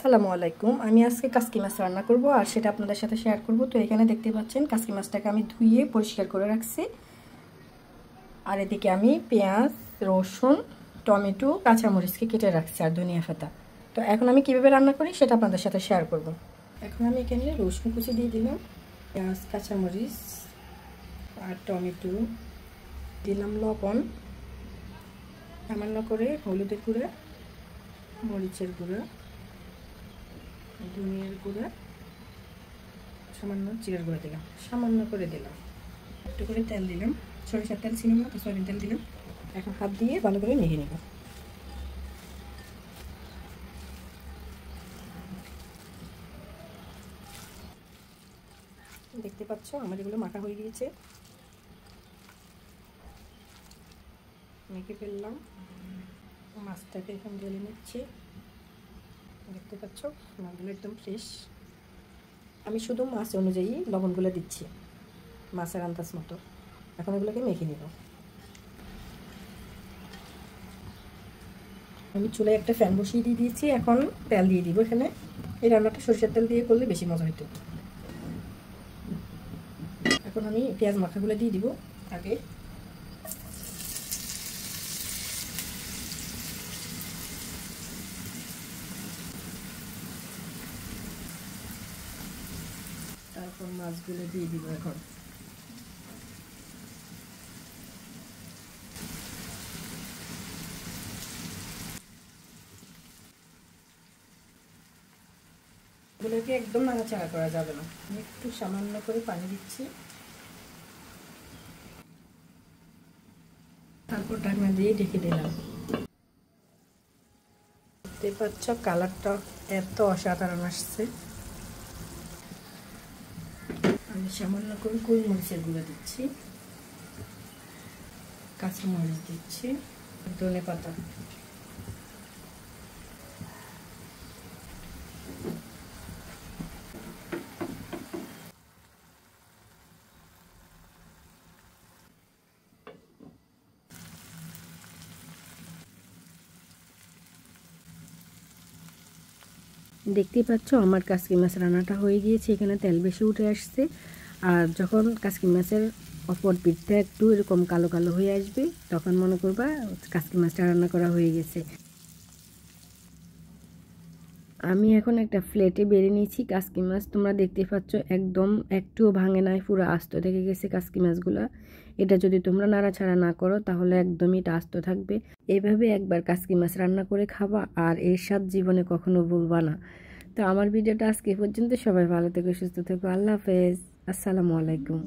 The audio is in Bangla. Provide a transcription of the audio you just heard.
আসসালামু আলাইকুম। আমি আজকে কাসকি মাছ রান্না করব আর সেটা আপনাদের সাথে শেয়ার করব। তো এখানে দেখতে পাচ্ছেন কাসকি মাছটাকে আমি ধুয়ে পরিষ্কার করে রাখছি। আর এদিকে আমি পেঁয়াজ, রসুন, টমেটো, কাঁচামরিচকে কেটে রাখছি আর ধনিয়া পাতা। তো এখন আমি কিভাবে রান্না করি সেটা আপনাদের সাথে শেয়ার করব। এখন আমি এখানে রসুন কুচি দিয়ে দিলাম, পেঁয়াজ, কাঁচামরিচ আর টমেটো দিলাম, লবণ, সামান্য করে হলুদের গুঁড়া, মরিচের গুঁড়া, ধনিয়ার গুঁড়া, সামান্য জিরার গুঁড়া দিলাম, সামান্য করে দিলাম, একটু করে তেল দিলাম, সরিষার তেল ছিল না তো সয়াবিন তেল দিলাম। এখন হাত দিয়ে ভালো করে মেখে নেব। দেখতে পাচ্ছ আমার এগুলো মাখা হয়ে গিয়েছে, মেখে ফেললাম। মাছটাকে এখন ঢেলে নিচ্ছি। দেখতে পাচ্ছ মাছগুলো একদম ফ্রেশ। আমি শুধু মাছ অনুযায়ী লবণগুলো দিচ্ছি, মাছের আন্দাজ মতো। এখন এগুলোকে মেখে নেব। আমি চুলায় একটা ফ্যান বসিয়ে দিয়ে দিয়েছি, এখন তেল দিয়ে দিব। এখানে এই রান্নাটা সরিষার তেল দিয়ে করলে বেশি মজা হতো। এখন আমি পেঁয়াজ মাখাগুলো দিয়ে দিব আগে। তারপর মাছগুলো দিয়ে দিব। এখন এগুলোকে একদম নাড়াচাড়া করা যাবে না, আমি একটু সামান্য করে পানি দিচ্ছি। তারপর ঢাকনা দিয়ে ঢেকে দিলাম। দেখতে পাচ্ছ কালারটা এত অসাধারণ আসছে। আমি সামান্য করে গোলমরিচের গুঁড়ো দিচ্ছি, কাঁচামরিচ দিচ্ছি, ধনে পাতা। দেখতেই পাচ্ছ আমার কাসকি মাছ রান্নাটা হয়ে গিয়েছে। এখানে তেল বেশি উঠে আসছে। আর যখন কাসকি মাছের অপর পিঠটা একটু এরকম কালো কালো হয়ে আসবে তখন মনে করবা কাসকি মাছটা রান্না করা হয়ে গেছে। আমি এখন একটা প্লেটে বেড়ে নিয়েছি কাসকি মাছ। তোমরা দেখতে পাচ্ছ একদম একটুও ভাঙে নাই, পুরো আস্ত থেকে গেছে কাসকি মাছগুলা। এটা যদি তোমরা নাড়াচাড়া না করো তাহলে একদমই এটা আস্ত থাকবে। এইভাবে একবার কাসকি মাছ রান্না করে খাবা আর এর স্বাদ জীবনে কখনো ভুলবা না। তো আমার ভিডিওটা আজকে পর্যন্ত। সবাই ভালো থেকো, সুস্থ থেকো। আল্লাহ হাফেজ। আসসালামু আলাইকুম।